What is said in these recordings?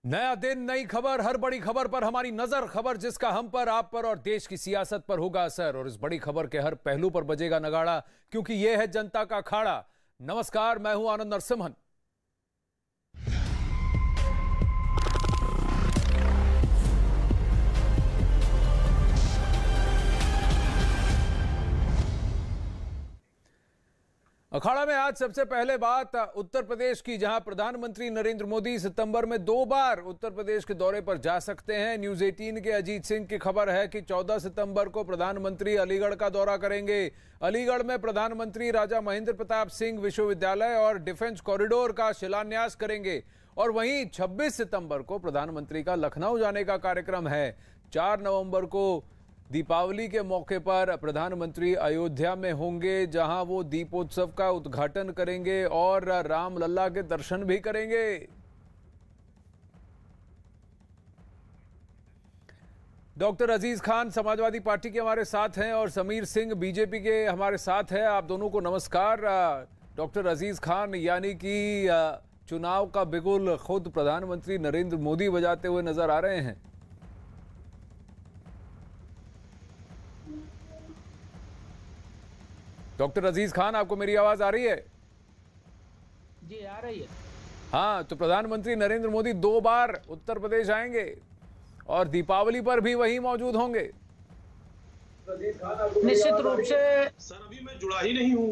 नया दिन, नई खबर, हर बड़ी खबर पर हमारी नजर। खबर जिसका हम पर, आप पर और देश की सियासत पर होगा असर, और इस बड़ी खबर के हर पहलू पर बजेगा नगाड़ा, क्योंकि यह है जनता का अखाड़ा। नमस्कार, मैं हूं आनंद नरसिम्हन। अखाड़ा में आज सबसे पहले बात उत्तर प्रदेश की, जहां प्रधानमंत्री नरेंद्र मोदी सितंबर में 2 बार उत्तर प्रदेश के दौरे पर जा सकते हैं। न्यूज 18 के अजीत सिंह की खबर है कि 14 सितंबर को प्रधानमंत्री अलीगढ़ का दौरा करेंगे। अलीगढ़ में प्रधानमंत्री राजा महेंद्र प्रताप सिंह विश्वविद्यालय और डिफेंस कॉरिडोर का शिलान्यास करेंगे। और वहीं 26 सितंबर को प्रधानमंत्री का लखनऊ जाने का कार्यक्रम है। 4 नवंबर को दीपावली के मौके पर प्रधानमंत्री अयोध्या में होंगे, जहां वो दीपोत्सव का उद्घाटन करेंगे और रामलला के दर्शन भी करेंगे। डॉक्टर अजीज खान समाजवादी पार्टी के हमारे साथ हैं और समीर सिंह बीजेपी के हमारे साथ हैं। आप दोनों को नमस्कार। डॉक्टर अजीज खान, यानी कि चुनाव का बिगुल खुद प्रधानमंत्री नरेंद्र मोदी बजाते हुए नजर आ रहे हैं। डॉक्टर अजीज खान, आपको मेरी आवाज आ रही है? जी आ रही है। हाँ, तो प्रधानमंत्री नरेंद्र मोदी 2 बार उत्तर प्रदेश आएंगे और दीपावली पर भी वहीं मौजूद होंगे। निश्चित रूप से सर, अभी मैं जुड़ा ही नहीं हूँ।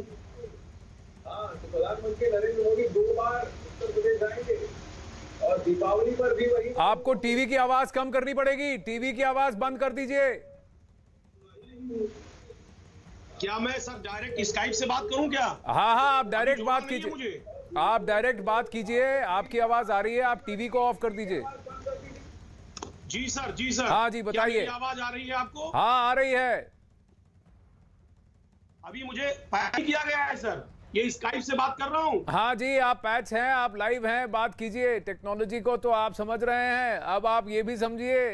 हाँ, तो प्रधानमंत्री नरेंद्र मोदी 2 बार उत्तर प्रदेश आएंगे और दीपावली पर भी वहीं। आपको टीवी की आवाज कम करनी पड़ेगी, टीवी की आवाज बंद कर दीजिए। क्या मैं सर डायरेक्ट स्काइप से बात करूं क्या? हाँ, आप डायरेक्ट बात कीजिए। आप डायरेक्ट बात कीजिए, आपकी आवाज आ रही है। आप टीवी को ऑफ कर दीजिए। जी सर, जी सर। हाँ जी, बताइए। क्या आवाज आ रही है आपको? हाँ, आ रही है। अभी मुझे पैच किया गया है सर, ये स्काइप से बात कर रहा हूँ। हाँ जी, आप पैच हैं, आप लाइव हैं, बात कीजिए। टेक्नोलॉजी को तो आप समझ रहे हैं, अब आप ये भी समझिए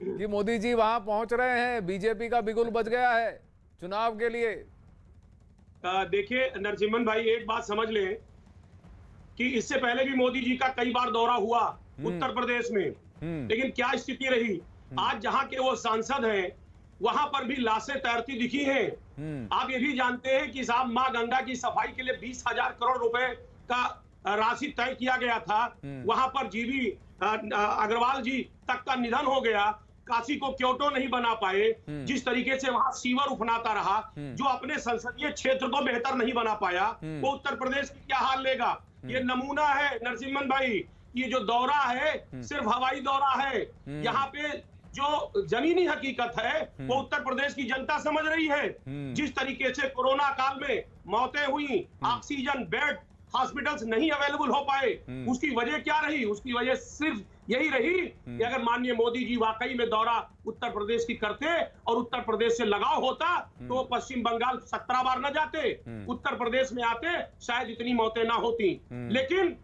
कि मोदी जी वहां पहुंच रहे हैं। बीजेपी का बिगुल बज गया है चुनाव के लिए। देखिए नरसिम्हन भाई, एक बात समझ लें कि इससे पहले भी मोदी जी का कई बार दौरा हुआ उत्तर प्रदेश में, लेकिन क्या स्थिति रही। आज जहां के वो सांसद हैं, वहां पर भी लाशें तैरती दिखी हैं। आप ये भी जानते हैं कि साहब मां गंगा की सफाई के लिए 20,000 करोड़ रुपए का राशि तय किया गया था। वहां पर जीवी अग्रवाल जी तक का निधन हो गया। काशी को क्योटो नहीं बना पाए। जिस तरीके से वहां सीवर उफनाता रहा, जो अपने संसदीय क्षेत्र को बेहतर नहीं बना पाया, वो उत्तर प्रदेश की क्या हाल लेगा। ये नमूना है नरसिम्हन भाई, ये जो दौरा है सिर्फ हवाई दौरा है। यहाँ पे जो जमीनी हकीकत है वो उत्तर प्रदेश की जनता समझ रही है। जिस तरीके से कोरोना काल में मौतें हुई, ऑक्सीजन बेड हॉस्पिटल्स नहीं अवेलेबल हो पाए, उसकी वजह क्या रही? उसकी वजह सिर्फ यही रही कि अगर माननीय मोदी जी वाकई में दौरा उत्तर प्रदेश की करते और उत्तर प्रदेश से लगाव होता तो वो पश्चिम बंगाल 17 बार न जाते, उत्तर प्रदेश में आते, शायद इतनी मौतें ना होती। लेकिन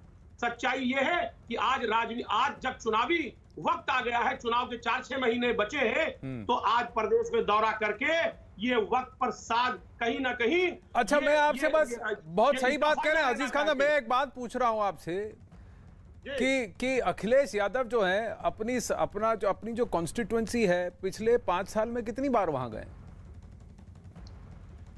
सच्चाई ये है कि आज जब चुनावी वक्त आ गया है, चुनाव के 4-6 महीने बचे हैं, तो आज प्रदेश में दौरा करके ये वक्त पर साध कहीं ना कहीं। अच्छा, मैं आपसे बस बहुत सही बात कह रहे हैं अजीज खान, मैं एक बात पूछ रहा हूं आपसे कि अखिलेश यादव जो है अपनी जो कॉन्स्टिट्यूएंसी है, पिछले 5 साल में कितनी बार वहां गए?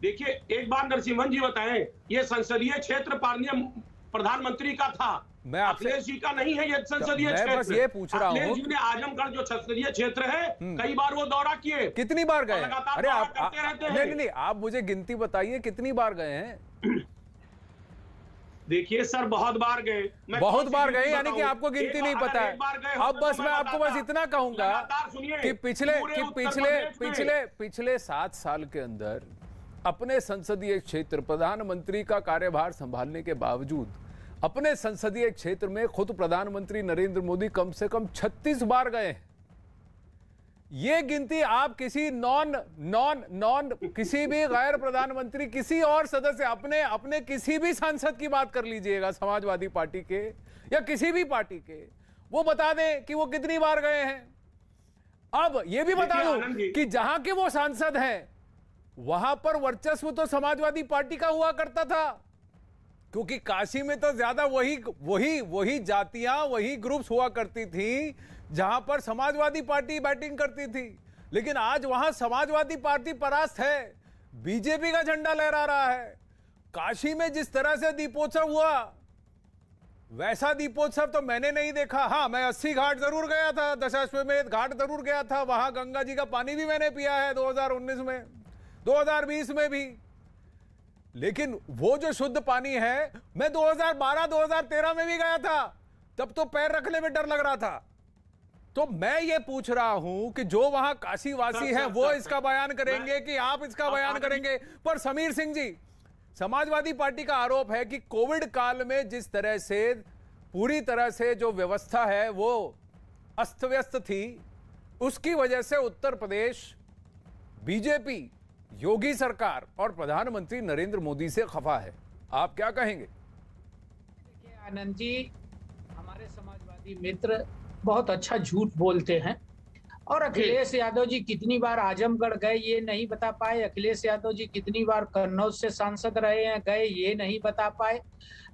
देखिए, एक बार नरसिम्हन जी बताएं, ये संसदीय क्षेत्र प्रधानमंत्री का था, अखिलेश जी का नहीं है ये संसदीय क्षेत्र। मैं बस ये पूछ रहा हूँ, अखिलेश जी ने आजमगढ़ जो संसदीय क्षेत्र है, कई बार वो दौरा किए। कितनी बार गए? अरे आप करते रहते हैं। नहीं, आप मुझे गिनती बताइए, कितनी बार गए हैं? देखिए सर, बहुत बार गए। बहुत बार गए, यानी कि आपको गिनती नहीं पता है। अब बस मैं आपको बस इतना कहूंगा कि पिछले 7 साल के अंदर अपने संसदीय क्षेत्र, प्रधानमंत्री का कार्यभार संभालने के बावजूद अपने संसदीय क्षेत्र में खुद प्रधानमंत्री नरेंद्र मोदी कम से कम 36 बार गए हैं। ये गिनती आप किसी किसी भी गैर प्रधानमंत्री, किसी और सदस्य, अपने किसी भी सांसद की बात कर लीजिएगा, समाजवादी पार्टी के या किसी भी पार्टी के, वो बता दें कि वो कितनी बार गए हैं। अब ये भी बता दूं कि जहां के वो सांसद हैं, वहां पर वर्चस्व तो समाजवादी पार्टी का हुआ करता था। क्योंकि काशी में तो ज्यादा वही जातियां, वही ग्रुप्स हुआ करती थी जहां पर समाजवादी पार्टी बैटिंग करती थी। लेकिन आज वहां समाजवादी पार्टी परास्त है, बीजेपी का झंडा लहरा रहा है। काशी में जिस तरह से दीपोत्सव हुआ वैसा दीपोत्सव तो मैंने नहीं देखा। हाँ, मैं 80 घाट जरूर गया था, दशाश्वमेध घाट जरूर गया था, वहां गंगा जी का पानी भी मैंने पिया है 2019 में, 2020 में भी। लेकिन वो जो शुद्ध पानी है, मैं 2012-2013 में भी गया था, तब तो पैर रखने में डर लग रहा था। तो मैं ये पूछ रहा हूं कि जो वहां काशीवासी हैं वो इसका बयान करेंगे कि आप इसका बयान करेंगे? पर समीर सिंह जी, समाजवादी पार्टी का आरोप है कि कोविड काल में जिस तरह से पूरी तरह से जो व्यवस्था है वो अस्त व्यस्त थी, उसकी वजह से उत्तर प्रदेश बीजेपी, योगी सरकार और प्रधानमंत्री नरेंद्र मोदी से खफा है। आप क्या कहेंगे? देखिए आनंद जी, हमारे समाजवादी मित्र बहुत अच्छा झूठ बोलते हैं, और अखिलेश यादव जी कितनी बार आजमगढ़ गए ये नहीं बता पाए, अखिलेश यादव जी कितनी बार कन्नौज से सांसद रहे हैं गए ये नहीं बता पाए।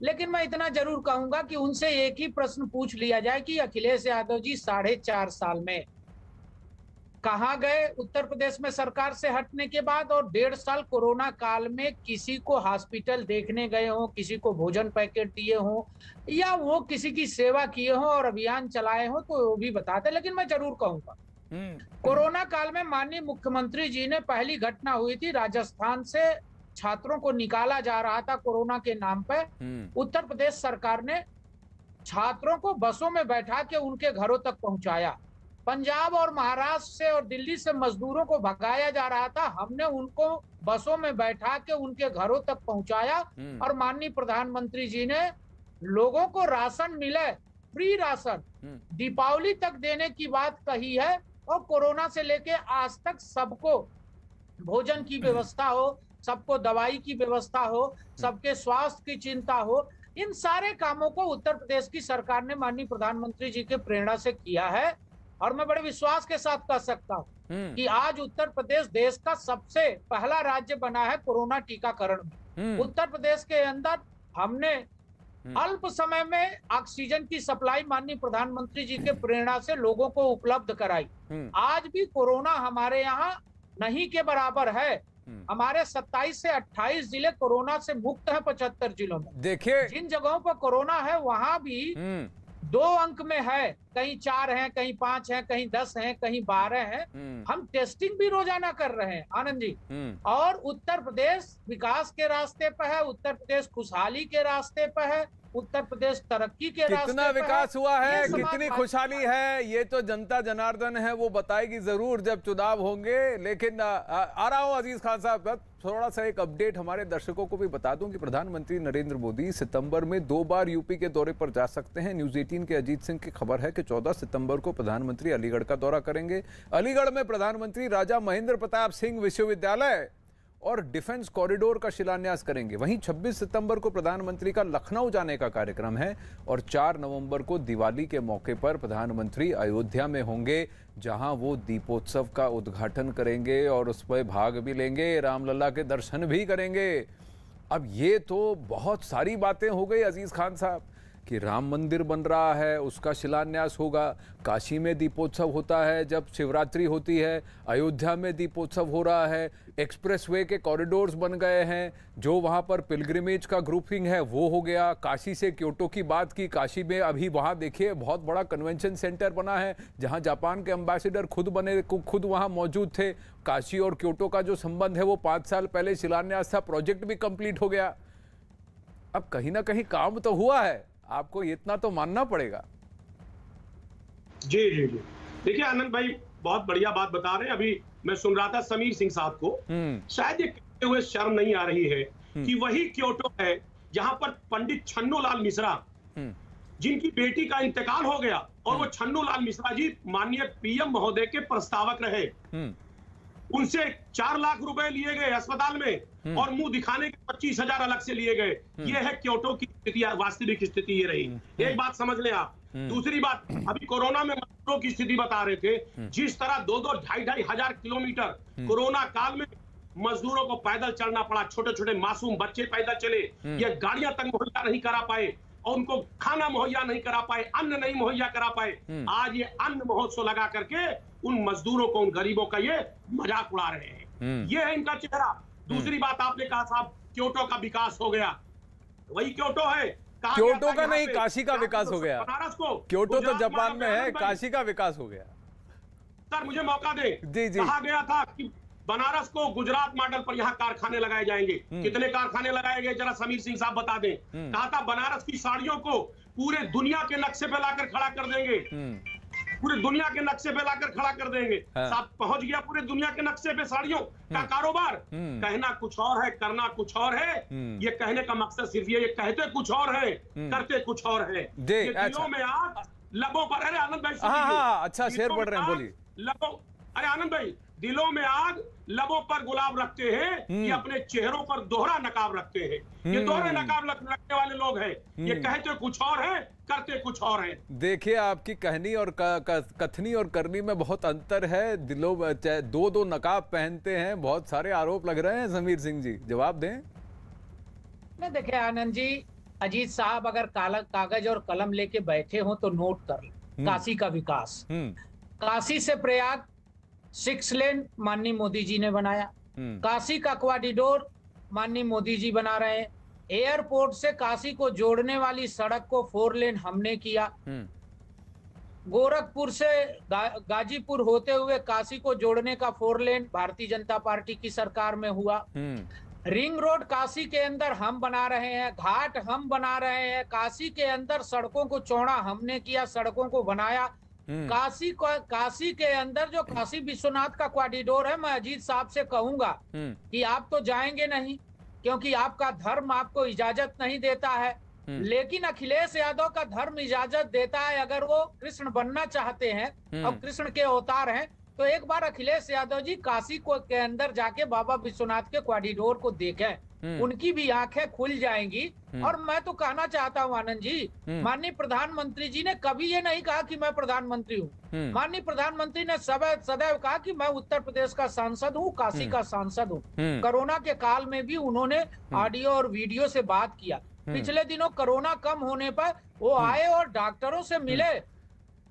लेकिन मैं इतना जरूर कहूंगा कि उनसे एक ही प्रश्न पूछ लिया जाए कि अखिलेश यादव जी 4.5 साल में कहां गए उत्तर प्रदेश में सरकार से हटने के बाद, और 1.5 साल कोरोना काल में किसी को हॉस्पिटल देखने गए हों, किसी को भोजन पैकेट दिए हों, या वो किसी की सेवा किए हों और अभियान चलाए हों, तो वो भी बताते। लेकिन मैं जरूर कहूंगा कोरोना काल में माननीय मुख्यमंत्री जी ने, पहली घटना हुई थी राजस्थान से छात्रों को निकाला जा रहा था कोरोना के नाम पर, उत्तर प्रदेश सरकार ने छात्रों को बसों में बैठा के उनके घरों तक पहुंचाया। पंजाब और महाराष्ट्र से और दिल्ली से मजदूरों को भगाया जा रहा था, हमने उनको बसों में बैठा के उनके घरों तक पहुंचाया, और माननीय प्रधानमंत्री जी ने लोगों को राशन मिले, फ्री राशन दीपावली तक देने की बात कही है। और कोरोना से लेके आज तक सबको भोजन की व्यवस्था हो, सबको दवाई की व्यवस्था हो, सबके स्वास्थ्य की चिंता हो, इन सारे कामों को उत्तर प्रदेश की सरकार ने माननीय प्रधानमंत्री जी के प्रेरणा से किया है। और मैं बड़े विश्वास के साथ कह सकता हूँ कि आज उत्तर प्रदेश देश का सबसे पहला राज्य बना है कोरोना टीकाकरण में। उत्तर प्रदेश के अंदर हमने अल्प समय में ऑक्सीजन की सप्लाई माननीय प्रधानमंत्री जी के प्रेरणा से लोगों को उपलब्ध कराई। आज भी कोरोना हमारे यहाँ नहीं के बराबर है। हमारे 27 से 28 जिले कोरोना से मुक्त हैं 75 जिलों में। देखिए, जिन जगहों पर कोरोना है वहां भी 2 अंक में है, कहीं 4 हैं, कहीं 5 हैं, कहीं 10 हैं, कहीं 12 हैं। हम टेस्टिंग भी रोजाना कर रहे हैं आनंद जी। और उत्तर प्रदेश विकास के रास्ते पर है, उत्तर प्रदेश खुशहाली के रास्ते पर है, उत्तर प्रदेश तरक्की के रास्ते पर है। कितना विकास हुआ है, कितनी खुशहाली है, ये तो जनता जनार्दन है, वो बताएगी जरूर जब चुनाव होंगे। लेकिन आ रहा हूं अजीज खान साहब, थोड़ा सा एक अपडेट हमारे दर्शकों को भी बता दूं कि प्रधानमंत्री नरेंद्र मोदी सितंबर में 2 बार यूपी के दौरे पर जा सकते हैं। न्यूज 18 के अजीत सिंह की खबर है कि 14 सितंबर को प्रधानमंत्री अलीगढ़ का दौरा करेंगे। अलीगढ़ में प्रधानमंत्री राजा महेंद्र प्रताप सिंह विश्वविद्यालय और डिफेंस कॉरिडोर का शिलान्यास करेंगे। वहीं 26 सितंबर को प्रधानमंत्री का लखनऊ जाने का कार्यक्रम है और 4 नवंबर को दिवाली के मौके पर प्रधानमंत्री अयोध्या में होंगे, जहां वो दीपोत्सव का उद्घाटन करेंगे और उस पर भाग भी लेंगे, रामलला के दर्शन भी करेंगे। अब ये तो बहुत सारी बातें हो गई अजीज खान साहब कि राम मंदिर बन रहा है, उसका शिलान्यास होगा, काशी में दीपोत्सव होता है जब शिवरात्रि होती है, अयोध्या में दीपोत्सव हो रहा है, एक्सप्रेसवे के कॉरिडोर्स बन गए हैं, जो वहाँ पर पिलग्रिमेज का ग्रुपिंग है वो हो गया। काशी से क्योटो की बात की, काशी में अभी वहाँ देखिए बहुत बड़ा कन्वेंशन सेंटर बना है जहाँ जापान के एम्बेसडर खुद वहाँ मौजूद थे। काशी और क्योटो का जो संबंध है वो 5 साल पहले शिलान्यास था, प्रोजेक्ट भी कंप्लीट हो गया। अब कहीं ना कहीं काम तो हुआ है, आपको इतना तो मानना पड़ेगा। जी जी जी, देखिए आनंद भाई बहुत बढ़िया बात बता रहे हैं। अभी मैं सुन रहा था समीर सिंह साहब को, शायद ये कहते हुए शर्म नहीं आ रही है कि वही क्योटो है जहां पर पंडित छन्नू लाल मिश्रा, जिनकी बेटी का इंतकाल हो गया, और वो छन्नू लाल मिश्रा जी माननीय पीएम महोदय के प्रस्तावक रहे। उनसे 4 लाख रुपए लिए गए अस्पताल में और मुंह दिखाने के 25,000 अलग से लिए गए। ये है क्योटो की स्थिति, वास्तविक स्थिति ये रही। एक बात समझ लें आप। दूसरी बात, अभी कोरोना में मजदूरों की स्थिति बता रहे थे, जिस तरह 2-2, 2,500 किलोमीटर कोरोना काल में मजदूरों को पैदल चलना पड़ा, छोटे छोटे मासूम बच्चे पैदल चले, ये गाड़ियां तक मुहैया नहीं करा पाए और उनको खाना मुहैया नहीं करा पाए, अन्न नहीं मुहैया करा पाए। आज ये अन्न महोत्सव लगा करके उन मजदूरों को, उन गरीबों का ये मजाक उड़ा रहे हैं। ये है इनका चेहरा। दूसरी बात आपने कहा साहब क्योटो का विकास हो गया, वही क्योटो है। क्योटो का नहीं, काशी का विकास हो गया। बनारस को, क्योटो तो जापान में है, काशी का विकास हो गया। सर मुझे मौका दे। जी जी। कहा गया था कि बनारस को गुजरात मॉडल पर यहाँ कारखाने लगाए जाएंगे। कितने कारखाने लगाए गए जरा समीर सिंह साहब बता दें। कहा था बनारस की साड़ियों को पूरे दुनिया के नक्शे पे लाकर खड़ा कर देंगे, पूरे दुनिया के नक्शे पे लाकर खड़ा कर देंगे। साहब पहुंच गया पूरे दुनिया के नक्शे पे साड़ियों का कारोबार। कहना कुछ और है, करना कुछ और है। ये कहने का मकसद सिर्फ ये कहते कुछ और है, करते कुछ और है। दिलों में आग, लबों पर, अरे आनंद भाई अच्छा शेर पढ़ रहे हैं, बोलिए। लबों, अरे आनंद भाई, दिलों में आग, लबों पर गुलाब रखते हैं, ये अपने चेहरों पर दोहरा नकाब रखते हैं। ये दोहरे नकाब रखने वाले लोग हैं। ये कहते कुछ और है, करते कुछ और है। देखिए आपकी कहनी और कथनी और करनी में बहुत अंतर है। दिलों में दो नकाब पहनते हैं, बहुत सारे आरोप लग रहे हैं। समीर सिंह जी जवाब दें। नहीं देखिए आनंद जी, अजीत साहब अगर कागज और कलम लेके बैठे हो तो नोट कर लें। काशी का विकास, काशी से प्रयाग 6 लेन माननीय मोदी जी ने बनाया। काशी का क्वारिडोर माननीय मोदी जी बना रहे हैं। एयरपोर्ट से काशी को जोड़ने वाली सड़क को 4 लेन हमने किया। गोरखपुर से गाजीपुर होते हुए काशी को जोड़ने का 4 लेन भारतीय जनता पार्टी की सरकार में हुआ। रिंग रोड काशी के अंदर हम बना रहे हैं, घाट हम बना रहे हैं। काशी के अंदर सड़कों को चौड़ा हमने किया, सड़कों को बनाया। काशी के अंदर जो काशी विश्वनाथ का क्वारिडोर है, मैं अजीत साहब से कहूंगा कि आप तो जाएंगे नहीं क्योंकि आपका धर्म आपको इजाजत नहीं देता है, लेकिन अखिलेश यादव का धर्म इजाजत देता है। अगर वो कृष्ण बनना चाहते हैं और कृष्ण के अवतार हैं तो एक बार अखिलेश यादव जी काशी को के अंदर जाके बाबा विश्वनाथ के क्वारिडोर को देखें, उनकी भी आंखें खुल जाएंगी। और मैं तो कहना चाहता हूं आनंद जी, माननीय प्रधानमंत्री जी ने कभी ये नहीं कहा कि मैं प्रधानमंत्री हूं। माननीय प्रधानमंत्री ने सदैव कहा कि मैं उत्तर प्रदेश का सांसद हूं, काशी का सांसद हूं। कोरोना के काल में भी उन्होंने ऑडियो और वीडियो से बात किया। पिछले दिनों कोरोना कम होने पर वो आए और डॉक्टरों से मिले,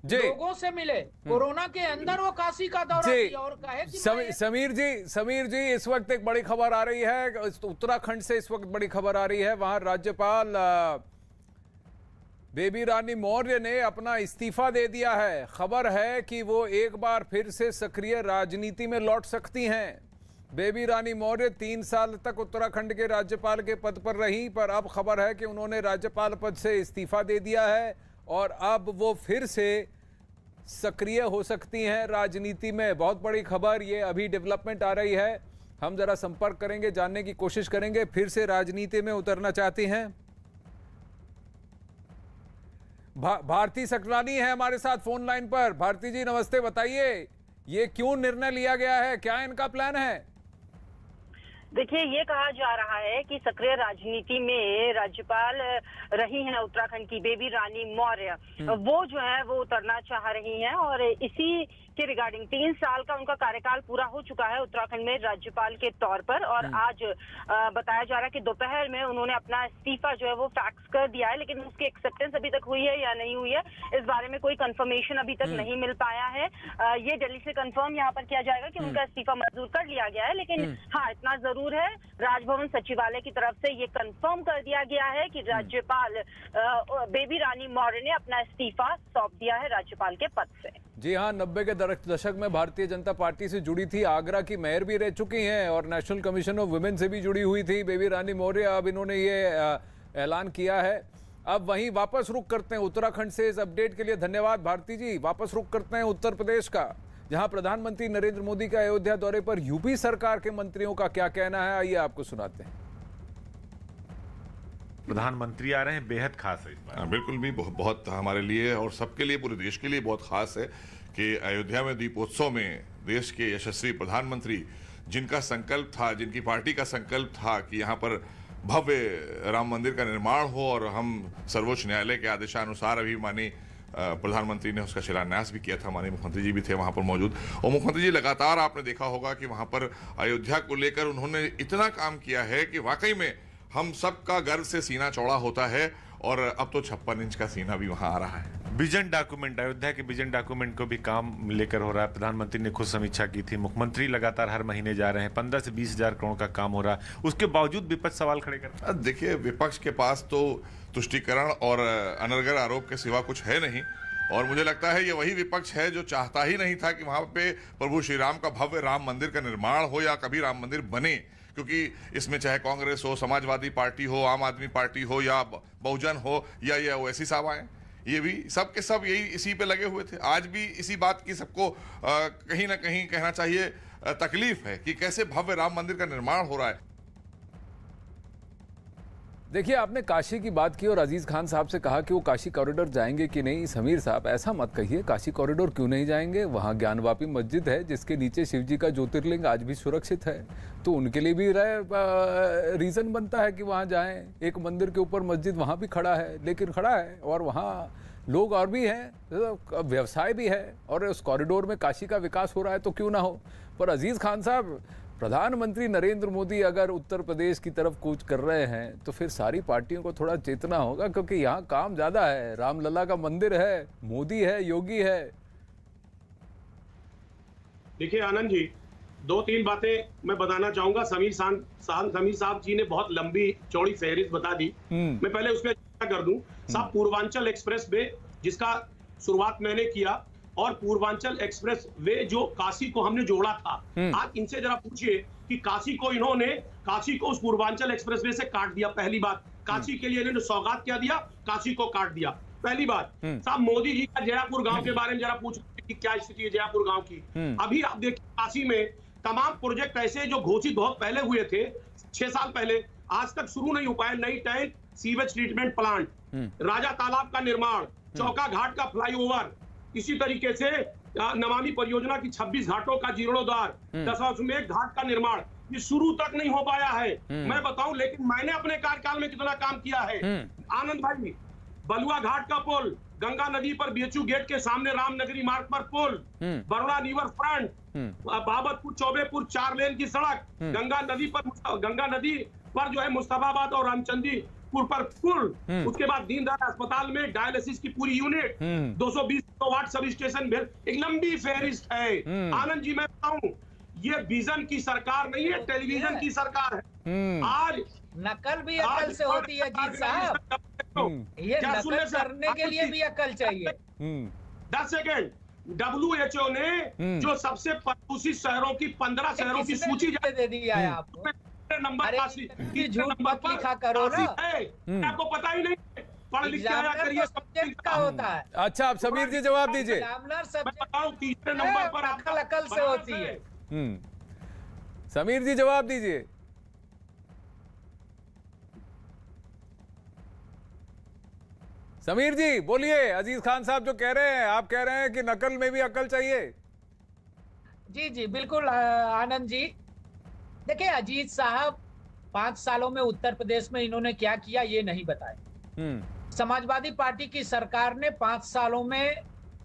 लोगों से मिले, कोरोना के अंदर वो काशी का दौरा किया और कहे कि समीर जी इस वक्त एक बड़ी खबर आ रही है उत्तराखंड से। इस वक्त बड़ी खबर आ रही है, वहां राज्यपाल बेबी रानी मौर्य ने अपना इस्तीफा दे दिया है। खबर है कि वो एक बार फिर से सक्रिय राजनीति में लौट सकती हैं। बेबी रानी मौर्य 3 साल तक उत्तराखंड के राज्यपाल के पद पर रही, पर अब खबर है कि उन्होंने राज्यपाल पद से इस्तीफा दे दिया है और अब वो फिर से सक्रिय हो सकती हैं राजनीति में। बहुत बड़ी खबर ये, अभी डेवलपमेंट आ रही है। हम जरा संपर्क करेंगे, जानने की कोशिश करेंगे, फिर से राजनीति में उतरना चाहती हैं। भारती सकलानी है हमारे साथ फोन लाइन पर। भारती जी नमस्ते, बताइए ये क्यों निर्णय लिया गया है, क्या इनका प्लान है? देखिए, ये कहा जा रहा है कि सक्रिय राजनीति में राज्यपाल रही हैं उत्तराखंड की बेबी रानी मौर्य, वो जो है वो उतरना चाह रही हैं और इसी के रिगार्डिंग 3 साल का उनका कार्यकाल पूरा हो चुका है उत्तराखंड में राज्यपाल के तौर पर। और आज बताया जा रहा है कि दोपहर में उन्होंने अपना इस्तीफा जो है वो फैक्स कर दिया है, लेकिन उसकी एक्सेप्टेंस अभी तक हुई है या नहीं हुई है इस बारे में कोई कंफर्मेशन अभी तक नहीं मिल पाया है। ये दिल्ली से कंफर्म यहाँ पर किया जाएगा कि उनका इस्तीफा मंजूर कर लिया गया है, लेकिन हाँ इतना जरूर है, राजभवन सचिवालय की तरफ से ये कंफर्म कर दिया गया है कि राज्यपाल बेबी रानी मौर्य ने अपना इस्तीफा सौंप दिया है राज्यपाल के पद से। जी हाँ, 90 के दशक में भारतीय जनता पार्टी से जुड़ी थी, आगरा की मेयर भी रह चुकी हैं और नेशनल कमीशन ऑफ वुमेन से भी जुड़ी हुई थी बेबी रानी मौर्य। अब इन्होंने ये ऐलान किया है। अब वहीं वापस रुख करते हैं उत्तराखंड से। इस अपडेट के लिए धन्यवाद भारती जी। वापस रुख करते हैं उत्तर प्रदेश का, जहां प्रधानमंत्री नरेंद्र मोदी का अयोध्या दौरे पर यूपी सरकार के मंत्रियों का क्या कहना है, आइए आपको सुनाते हैं। प्रधानमंत्री आ रहे हैं, बेहद खास है इस बार। बिल्कुल भी बहुत हमारे लिए और सबके लिए, पूरे देश के लिए बहुत खास है कि अयोध्या में दीपोत्सव में देश के यशस्वी प्रधानमंत्री, जिनका संकल्प था, जिनकी पार्टी का संकल्प था कि यहाँ पर भव्य राम मंदिर का निर्माण हो और हम सर्वोच्च न्यायालय के आदेशानुसार अभी माननीय प्रधानमंत्री ने उसका शिलान्यास भी किया था, हमारे मुख्यमंत्री जी भी थे वहां पर मौजूद। और मुख्यमंत्री जी लगातार आपने देखा होगा कि वहां पर अयोध्या को लेकर उन्होंने इतना काम किया है कि वाकई में हम सबका गर्व से सीना चौड़ा होता है, और अब तो 56 इंच का सीना भी वहां आ रहा है। विजन डॉक्यूमेंट, अयोध्या के विजन डॉक्यूमेंट को भी काम लेकर हो रहा है। प्रधानमंत्री ने खुद समीक्षा की थी, मुख्यमंत्री लगातार हर महीने जा रहे हैं, 15 से 20 हजार करोड़ का काम हो रहा है, उसके बावजूद विपक्ष सवाल खड़े कर। देखिए, विपक्ष के पास तो तुष्टीकरण और अनर्गल आरोप के सिवा कुछ है नहीं, और मुझे लगता है ये वही विपक्ष है जो चाहता ही नहीं था कि वहां पे प्रभु श्री राम का भव्य राम मंदिर का निर्माण हो या कभी राम मंदिर बने, क्योंकि इसमें चाहे कांग्रेस हो, समाजवादी पार्टी हो, आम आदमी पार्टी हो या बहुजन हो या ओवैसी साहब आए, ये भी सब के सब यही इसी पे लगे हुए थे। आज भी इसी बात की सबको कहीं ना कहीं कहना चाहिए तकलीफ है कि कैसे भव्य राम मंदिर का निर्माण हो रहा है। देखिए, आपने काशी की बात की और अजीज खान साहब से कहा कि वो काशी कॉरिडोर जाएंगे कि नहीं। समीर साहब, ऐसा मत कहिए, काशी कॉरिडोर क्यों नहीं जाएंगे? वहाँ ज्ञानवापी मस्जिद है जिसके नीचे शिव जी का ज्योतिर्लिंग आज भी सुरक्षित है, तो उनके लिए भी रीज़न बनता है कि वहाँ जाएं। एक मंदिर के ऊपर मस्जिद वहाँ भी खड़ा है, लेकिन खड़ा है, और वहाँ लोग और भी हैं, व्यवसाय भी है, और उस कॉरिडोर में काशी का विकास हो रहा है, तो क्यों ना हो। पर अजीज खान साहब, प्रधानमंत्री नरेंद्र मोदी अगर उत्तर प्रदेश की तरफ कूच कर रहे हैं तो फिर सारी पार्टियों को थोड़ा चेतना होगा, क्योंकि यहाँ काम ज्यादा है। रामलला का मंदिर है, मोदी है, योगी है। देखिए आनंद जी, 2-3 बातें मैं बताना चाहूंगा। समीर साहब जी ने बहुत लंबी चौड़ी फहरिस्त बता दी, मैं पहले उसमें कर दूं। साहब, पूर्वांचल एक्सप्रेस वे जिसका शुरुआत मैंने किया, और पूर्वांचल एक्सप्रेस वे जो काशी को हमने जोड़ा था, आज इनसे जरा पूछिए कि काशी को उस पूर्वांचल एक्सप्रेस वे से काट दिया। पहली बात, काशी के लिए इन्होंने सौगात क्या दिया, काशी को काट दिया। पहली बात। साहब, मोदी जी का जयपुर गांव के बारे में जरा पूछिए कि क्या स्थिति है जयपुर गांव की। अभी आप देखिए, काशी में तमाम प्रोजेक्ट ऐसे जो घोषित बहुत पहले हुए थे, 6 साल पहले, आज तक शुरू नहीं हो पाए। नई टैंक सीवेज ट्रीटमेंट प्लांट, राजा तालाब का निर्माण, चौका घाट का फ्लाईओवर, इसी तरीके से नमामि परियोजना की 26 घाटों का जीर्णोद्धार, 10वें घाट का निर्माण, ये शुरू तक नहीं हो पाया है। मैं बताऊं, लेकिन मैंने अपने कार्यकाल में कितना काम किया है। आनंद भाई, बलुआ घाट का पुल, गंगा नदी पर बीएचयू गेट के सामने रामनगरी मार्ग पर पुल, बरुणा रिवर फ्रंट, बाबतपुर चौबेपुर 4 लेन की सड़क, गंगा नदी पर जो है मुस्तफाबाद और रामचंदी पर पुल, उसके बाद दीनदयाल अस्पताल में डायलिसिस की पूरी यूनिट, 220 किलोवाट सब स्टेशन, एक लंबी फहरिस्त है। आनंद जी, मैं बताऊं, ये विजन की सरकार नहीं है, टेलीविजन की सरकार है। आज नकल भी अकल से होती है जीत साहब, ये नकल करने के लिए भी अकल चाहिए। 10 सेकेंड। WHO ने जो सबसे प्रदूषित शहरों की 15 शहरों की सूची दे दी है आपको, नंबर झूठ मत लिखा करो ना, आपको पता ही नहीं, पढ़ लिख के आया करिए, सब्जेक्ट का होता है। अच्छा, आप समीर जी जवाब दीजिए। तीसरे नंबर पर अकल से होती है। समीर जी जवाब दीजिए। समीर जी बोलिए। अजीज खान साहब जो कह रहे हैं, आप कह रहे हैं कि नकल में भी अकल चाहिए। जी जी बिल्कुल आनंद जी। देखिए, अजीत साहब 5 सालों में उत्तर प्रदेश में इन्होंने क्या किया ये नहीं बताया। समाजवादी पार्टी की सरकार ने 5 सालों में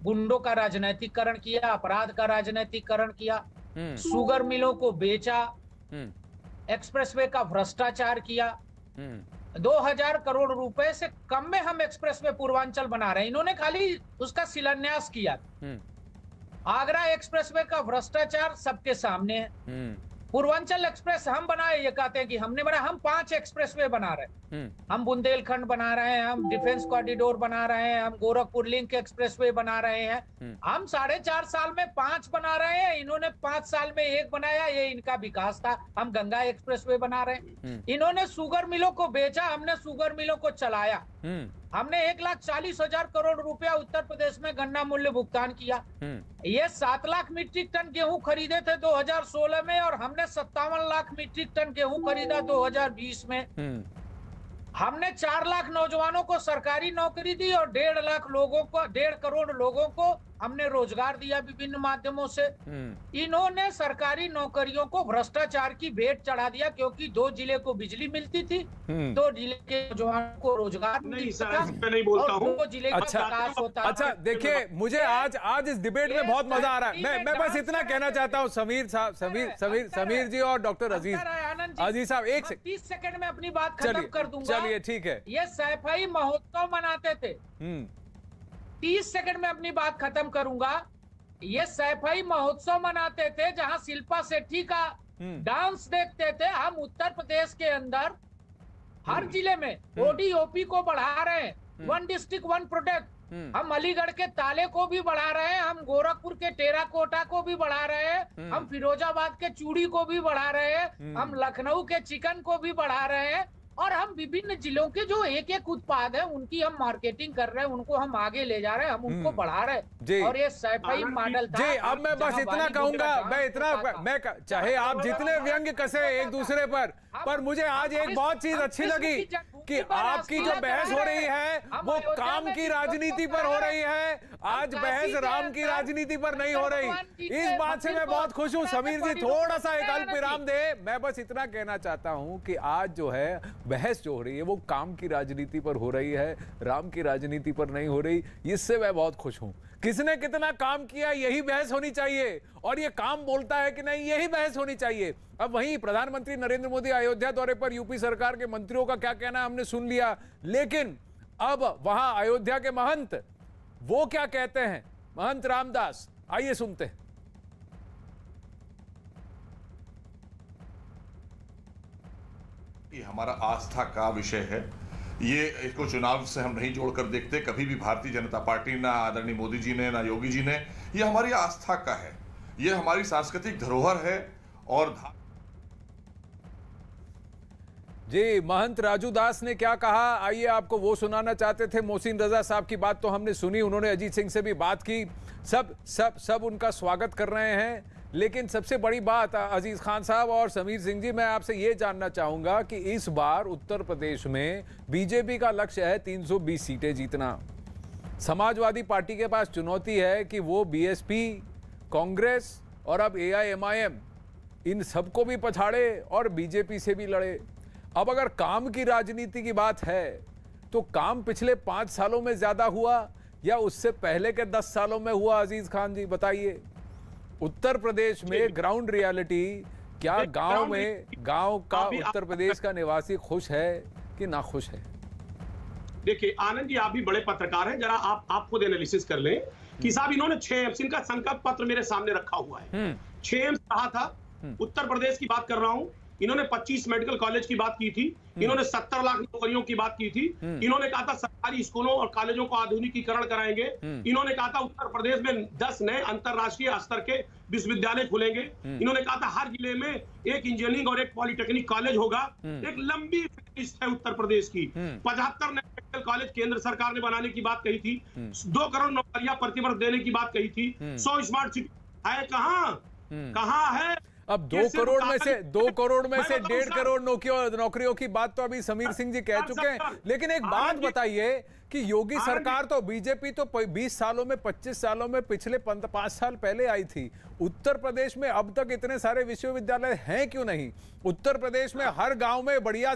गुंडों का राजनीतिकरण किया, अपराध का राजनीतिकरण किया, शुगर मिलों को बेचा, एक्सप्रेसवे का भ्रष्टाचार किया। 2000 करोड़ रुपए से कम में हम एक्सप्रेसवे पूर्वांचल बना रहे हैं, इन्होंने खाली उसका शिलान्यास किया। आगरा एक्सप्रेसवे का भ्रष्टाचार सबके सामने है। पूर्वांचल एक्सप्रेस हम बनाए, ये कहते हैं कि हमने बनाया, हम 5 एक्सप्रेसवे बना रहे हैं। हम बुंदेलखंड बना रहे हैं, हम डिफेंस कॉरिडोर बना रहे हैं, हम गोरखपुर लिंक एक्सप्रेसवे बना रहे हैं। हम 4.5 साल में 5 बना रहे हैं, इन्होंने 5 साल में 1 बनाया, ये इनका विकास था। हम गंगा एक्सप्रेसवे बना रहे हैं। इन्होंने शुगर मिलों को बेचा, हमने शुगर मिलों को चलाया। हमने 1,40,000 करोड़ रुपया उत्तर प्रदेश में गन्ना मूल्य भुगतान किया। ये 7 लाख मीट्रिक टन गेहूं खरीदे थे 2016 में, और हमने 57 लाख मीट्रिक टन गेहूं खरीदा 2020 में। हमने 4 लाख नौजवानों को सरकारी नौकरी दी और 1.5 लाख लोगों को, 1.5 करोड़ लोगों को हमने रोजगार दिया विभिन्न माध्यमों से। इन्होंने सरकारी नौकरियों को भ्रष्टाचार की भेंट चढ़ा दिया, क्योंकि 2 जिले को बिजली मिलती थी, 2 जिले के नौजवानों को रोजगार नहीं सर, मैं नहीं बोलता हूँ। 2 जिले का विकास होता है। अच्छा देखिए, मुझे आज इस डिबेट में बहुत मजा आ रहा है। मैं बस इतना कहना चाहता हूँ समीर जी और डॉक्टर अजीज साहब, 30 सेकंड में अपनी बात खत्म कर दूंगा। चलिए ठीक है। ये सैफई महोत्सव मनाते थे, 30 सेकंड में अपनी बात खत्म करूंगा। ये सैफई महोत्सव मनाते थे जहां शिल्पा शेट्टी का डांस देखते थे। हम उत्तर प्रदेश के अंदर हर जिले में ओडीओपी को बढ़ा रहे हैं, 1 डिस्ट्रिक्ट 1 प्रोडक्ट। हम अलीगढ़ के ताले को भी बढ़ा रहे हैं, हम गोरखपुर के टेराकोटा को भी बढ़ा रहे हैं, हम फिरोजाबाद के चूड़ी को भी बढ़ा रहे हैं, हम लखनऊ के चिकन को भी बढ़ा रहे हैं, और हम विभिन्न जिलों के जो एक एक उत्पाद है उनकी हम मार्केटिंग कर रहे हैं, उनको हम आगे ले जा रहे हैं, हम उनको बढ़ा रहे हैं। और ये सैफई मॉडल था। जी, अब मैं बस इतना कहूंगा, मैं चाहे आप जितने व्यंग्य कसे एक दूसरे पर मुझे आज एक बहुत चीज अच्छी लगी कि आपकी जो बहस हो रही है वो काम की राजनीति पर हो रही है। आज बहस राम की राजनीति पर नहीं हो रही। इस बात से मैं बहुत खुश हूं। समीर जी थोड़ा सा एक अल्प विराम दे। मैं बस इतना कहना चाहता हूं कि आज जो है बहस जो हो रही है वो काम की राजनीति पर हो रही है, राम की राजनीति पर नहीं हो रही। इससे मैं बहुत खुश हूं। किसने कितना काम किया यही बहस होनी चाहिए, और ये काम बोलता है कि नहीं यही बहस होनी चाहिए। अब वहीं प्रधानमंत्री नरेंद्र मोदी अयोध्या दौरे पर यूपी सरकार के मंत्रियों का क्या कहना हमने सुन लिया, लेकिन अब वहां अयोध्या के महंत वो क्या कहते हैं, महंत रामदास, आइए सुनते हैं। ये हमारा आस्था का विषय है। ये इसको चुनाव से हम नहीं जोड़कर देखते कभी भी। भारतीय जनता पार्टी, ना आदरणीय मोदी जी ने, ना योगी जी ने, ये हमारी आस्था का है, ये हमारी सांस्कृतिक धरोहर है। और जी, महंत राजू दास ने क्या कहा, आइए आपको वो सुनाना चाहते थे। मोहसिन रजा साहब की बात तो हमने सुनी, उन्होंने अजीत सिंह से भी बात की, सब उनका स्वागत कर रहे हैं। लेकिन सबसे बड़ी बात अजीज खान साहब और समीर सिंह जी, मैं आपसे ये जानना चाहूंगा कि इस बार उत्तर प्रदेश में बीजेपी का लक्ष्य है 320 सीटें जीतना। समाजवादी पार्टी के पास चुनौती है कि वो बीएसपी, कांग्रेस और अब एआईएमआईएम इन सबको भी पछाड़े और बीजेपी से भी लड़े। अब अगर काम की राजनीति की बात है तो काम पिछले 5 सालों में ज्यादा हुआ या उससे पहले के 10 सालों में हुआ? अजीज खान जी बताइए, उत्तर प्रदेश में ग्राउंड रियलिटी क्या, गांव का उत्तर प्रदेश का निवासी खुश है कि ना खुश है? देखिए आनंद जी, आप भी बड़े पत्रकार हैं, जरा आप खुद एनालिसिस कर लें कि साहब इन्होंने 6 एम्स, इनका संकल्प पत्र मेरे सामने रखा हुआ है। 6 एम्स कहा था, उत्तर प्रदेश की बात कर रहा हूं। इन्होंने 25 मेडिकल कॉलेज की बात की थी, इन्होंने 70 लाख नौकरियों की बात की थी, इन्होंने कहा था सरकारी स्कूलों और कॉलेजों को आधुनिकीकरण कराएंगे, इन्होंने कहा था उत्तर प्रदेश में 10 नए अंतरराष्ट्रीय स्तर के विश्वविद्यालय खुलेंगे, इन्होंने कहा था हर जिले में एक इंजीनियरिंग और एक पॉलिटेक्निक कॉलेज होगा। एक लंबी लिस्ट है उत्तर प्रदेश की। 75 नए मेडिकल कॉलेज केंद्र सरकार ने बनाने की बात कही थी, 2 करोड़ नौकरियां प्रतिवर्ष देने की बात कही थी, 100 स्मार्ट सिटी है कहां है? अब 2 करोड़ में से 1.5 करोड़ नौकरियों की बात तो अभी समीर सिंह जी कह चुके हैं। लेकिन एक बात बताइए कि योगी सरकार तो, बीजेपी तो 20 सालों में, 25 सालों में, पिछले 5 साल पहले आई थी। उत्तर प्रदेश में अब तक इतने सारे विश्वविद्यालय हैं क्यों नहीं? उत्तर प्रदेश में हर गांव में बढ़िया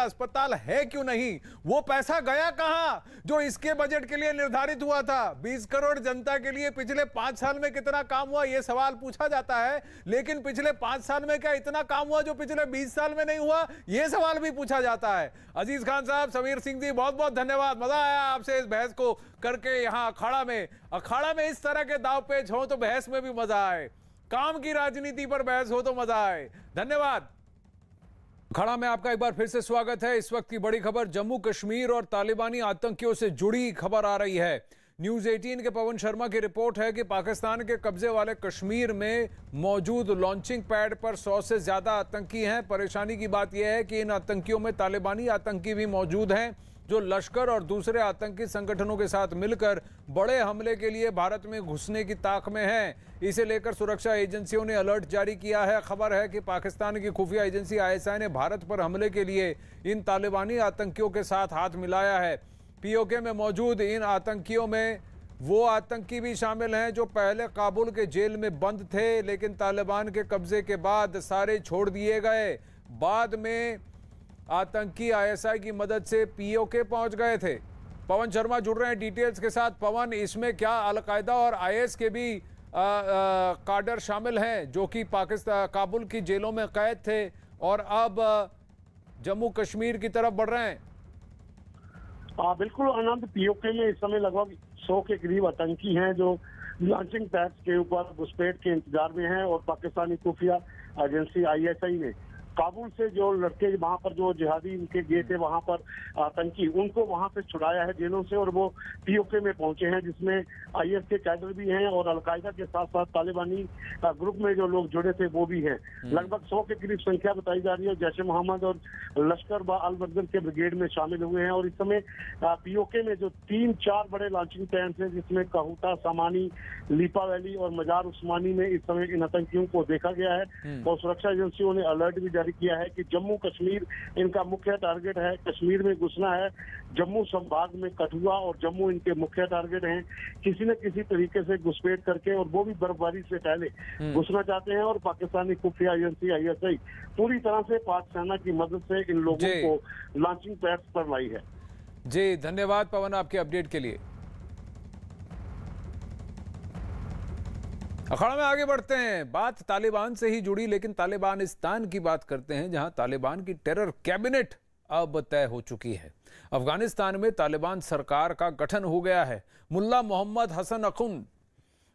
अस्पताल है क्यों नहीं? वो पैसा गया कहां जो इसके बजट के लिए निर्धारित हुआ था? 20 करोड़ जनता के लिए पिछले 5 साल में कितना काम हुआ, ये सवाल पूछा जाता है। लेकिन पिछले 5 साल में क्या इतना काम हुआ जो पिछले 20 साल में नहीं हुआ? ये सवाल भी पूछा जाता है। अजीज खान साहब, समीर सिंह जी, बहुत बहुत धन्यवाद। मजा आया आपसे इस बहस को करके। यहाँ अखाड़ा में इस तरह के दाव पेच हो तो बहस में भी मजा आए, काम की राजनीति पर बहस हो तो मजा आए। धन्यवाद। अखाड़ा में आपका एक बार फिर से स्वागत है। इस वक्त की बड़ी खबर, जम्मू कश्मीर और तालिबानी आतंकियों से जुड़ी खबर आ रही है। न्यूज 18 के पवन शर्मा की रिपोर्ट है कि पाकिस्तान के कब्जे वाले कश्मीर में मौजूद लॉन्चिंग पैड पर 100 से ज्यादा आतंकी हैं। परेशानी की बात यह है कि इन आतंकियों में तालिबानी आतंकी भी मौजूद हैं। जो लश्कर और दूसरे आतंकी संगठनों के साथ मिलकर बड़े हमले के लिए भारत में घुसने की ताक में हैं। इसे लेकर सुरक्षा एजेंसियों ने अलर्ट जारी किया है। खबर है कि पाकिस्तान की खुफिया एजेंसी ISI ने भारत पर हमले के लिए इन तालिबानी आतंकियों के साथ हाथ मिलाया है। POK में मौजूद इन आतंकियों में वो आतंकी भी शामिल हैं जो पहले काबुल के जेल में बंद थे, लेकिन तालिबान के कब्जे के बाद सारे छोड़ दिए गए। बाद में आतंकी ISI की मदद से POK पहुंच गए थे। पवन शर्मा जुड़ रहे हैं डिटेल्स के साथ। पवन, इसमें क्या अलकायदा और IS के भी काडर शामिल हैं जो कि पाकिस्तान काबुल की जेलों में कैद थे और अब जम्मू कश्मीर की तरफ बढ़ रहे हैं? बिल्कुल आनंद, POK में इस समय लगभग 100 के करीब आतंकी हैं जो लॉन्चिंग पैड्स के ऊपर घुसपैठ के इंतजार में हैं और पाकिस्तानी खुफिया एजेंसी ISI ने काबुल से जो लड़के वहां पर जो जिहादी इनके गए थे वहां पर आतंकी, उनको वहां से छुड़ाया है जेलों से और वो POK में पहुंचे हैं, जिसमें IS के कैडर भी हैं और अलकायदा के साथ साथ तालिबानी ग्रुप में जो लोग जुड़े थे वो भी हैं। लगभग 100 के करीब संख्या बताई जा रही है। जैश ए मोहम्मद और लश्कर अल बदर के ब्रिगेड में शामिल हुए हैं और इस समय POK में जो 3-4 बड़े लॉन्चिंग पैड्स हैं जिसमें कहूटा, सामानी, लीपा वैली और मजार उस्मानी में इस समय इन आतंकियों को देखा गया है और सुरक्षा एजेंसियों ने अलर्ट भी किया है कि जम्मू कश्मीर इनका मुख्य टारगेट है। कश्मीर में घुसना है। जम्मू संभाग में कठुआ और जम्मू इनके मुख्य टारगेट हैं। किसी न किसी तरीके से घुसपैठ करके और वो भी बर्फबारी से पहले घुसना चाहते हैं और पाकिस्तानी खुफिया एजेंसी ISI पूरी तरह से पाक सेना की मदद से इन लोगों को लॉन्चिंग पैड्स पर लाई है। जी धन्यवाद पवन आपके अपडेट के लिए। अखाड़ा में आगे बढ़ते हैं। बात तालिबान से ही जुड़ी, लेकिन तालिबानिस्तान की बात करते हैं जहां तालिबान की टेरर कैबिनेट अब तय हो चुकी है। अफगानिस्तान में तालिबान सरकार का गठन हो गया है। मुल्ला मोहम्मद हसन अखुंद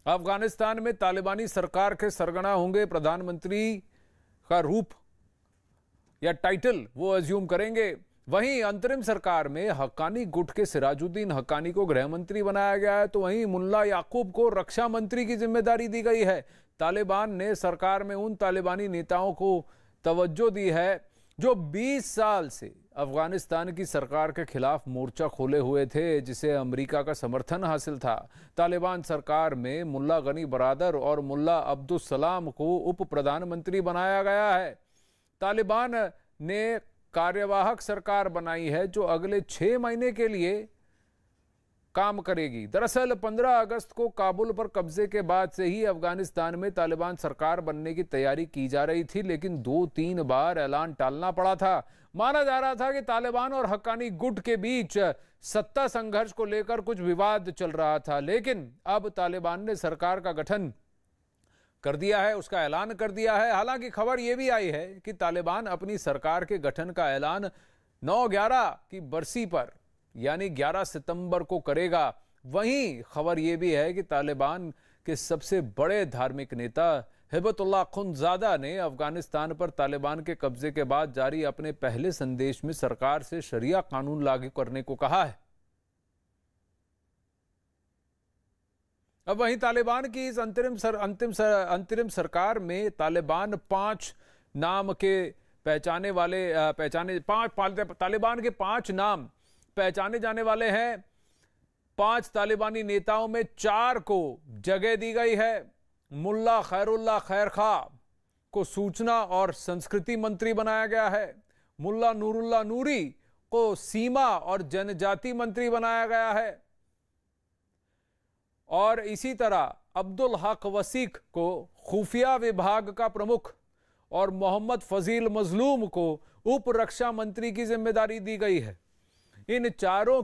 अफगानिस्तान में तालिबानी सरकार के सरगना होंगे। प्रधानमंत्री का रूप या टाइटल वो अज्यूम करेंगे। वहीं अंतरिम सरकार में हक्कानी गुट के सिराजुद्दीन हक्कानी को गृह मंत्री बनाया गया है, तो वहीं मुल्ला याकूब को रक्षा मंत्री की जिम्मेदारी दी गई है। तालिबान ने सरकार में उन तालिबानी नेताओं को तवज्जो दी है जो 20 साल से अफगानिस्तान की सरकार के खिलाफ मोर्चा खोले हुए थे, जिसे अमेरिका का समर्थन हासिल था। तालिबान सरकार में मुल्ला गनी बरादर और मुल्ला अब्दुल सलाम को उप प्रधानमंत्री बनाया गया है। तालिबान ने कार्यवाहक सरकार बनाई है जो अगले 6 महीने के लिए काम करेगी। दरअसल 15 अगस्त को काबुल पर कब्जे के बाद से ही अफगानिस्तान में तालिबान सरकार बनने की तैयारी की जा रही थी, लेकिन 2-3 बार ऐलान टालना पड़ा था। माना जा रहा था कि तालिबान और हक्कानी गुट के बीच सत्ता संघर्ष को लेकर कुछ विवाद चल रहा था, लेकिन अब तालिबान ने सरकार का गठन कर दिया है, उसका ऐलान कर दिया है। हालांकि खबर यह भी आई है कि तालिबान अपनी सरकार के गठन का ऐलान 9/11 की बरसी पर यानी 11 सितंबर को करेगा। वहीं खबर यह भी है कि तालिबान के सबसे बड़े धार्मिक नेता हिबतुल्लाह अखुंदजादा ने अफगानिस्तान पर तालिबान के कब्जे के बाद जारी अपने पहले संदेश में सरकार से शरिया कानून लागू करने को कहा है। अब वहीं तालिबान की इस अंतरिम सरकार में तालिबान 5 नाम के तालिबान के 5 नाम पहचाने जाने वाले हैं। 5 तालिबानी नेताओं में 4 को जगह दी गई है। मुल्ला खैरुल्लाह खैर खा को सूचना और संस्कृति मंत्री बनाया गया है। मुल्ला नूरुल्लाह नूरी को सीमा और जनजाति मंत्री बनाया गया है और इसी तरह अब्दुल हक वसीक को खुफिया विभाग का प्रमुख और मोहम्मद फजील मजलूम को उप रक्षा मंत्री की जिम्मेदारी दी गई है। इन चारों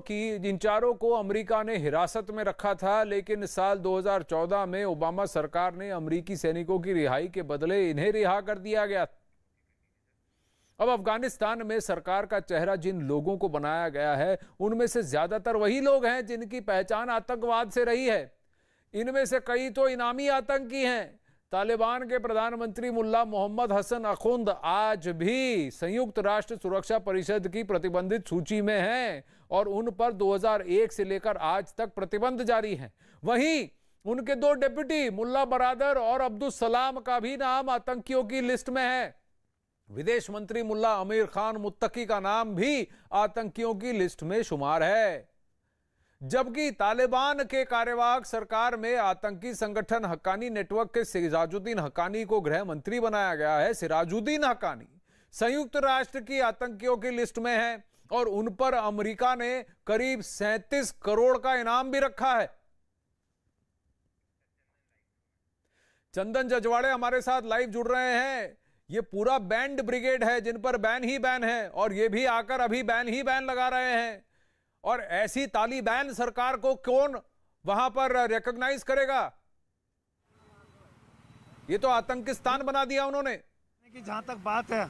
को अमेरिका ने हिरासत में रखा था, लेकिन साल 2014 में ओबामा सरकार ने अमेरिकी सैनिकों की रिहाई के बदले इन्हें रिहा कर दिया गया। अब अफगानिस्तान में सरकार का चेहरा जिन लोगों को बनाया गया है उनमें से ज्यादातर वही लोग हैं जिनकी पहचान आतंकवाद से रही है। इनमें से कई तो इनामी आतंकी हैं। तालिबान के प्रधानमंत्री मुल्ला मोहम्मद हसन अखुंद आज भी संयुक्त राष्ट्र सुरक्षा परिषद की प्रतिबंधित सूची में हैं और उन पर 2001 से लेकर आज तक प्रतिबंध जारी है। वहीं उनके 2 डिप्टी मुल्ला बरादर और अब्दुल सलाम का भी नाम आतंकियों की लिस्ट में है। विदेश मंत्री मुल्ला आमिर खान मुत्तकी का नाम भी आतंकियों की लिस्ट में शुमार है। जबकि तालिबान के कार्यवाहक सरकार में आतंकी संगठन हक्कानी नेटवर्क के सिराजुद्दीन हक्कानी को गृह मंत्री बनाया गया है। सिराजुद्दीन हक्कानी संयुक्त राष्ट्र की आतंकियों की लिस्ट में है और उन पर अमेरिका ने करीब 37 करोड़ का इनाम भी रखा है। चंदन जजवाड़े हमारे साथ लाइव जुड़ रहे हैं। ये पूरा बैंड ब्रिगेड है जिन पर बैन ही बैन है और ये भी आकर अभी बैन ही बैन लगा रहे हैं। और ऐसी तालिबान सरकार को कौन वहां पर रिकॉग्नाइज करेगा? ये तो आतंकिस्तान बना दिया उन्होंने। कि जहां तक बात है,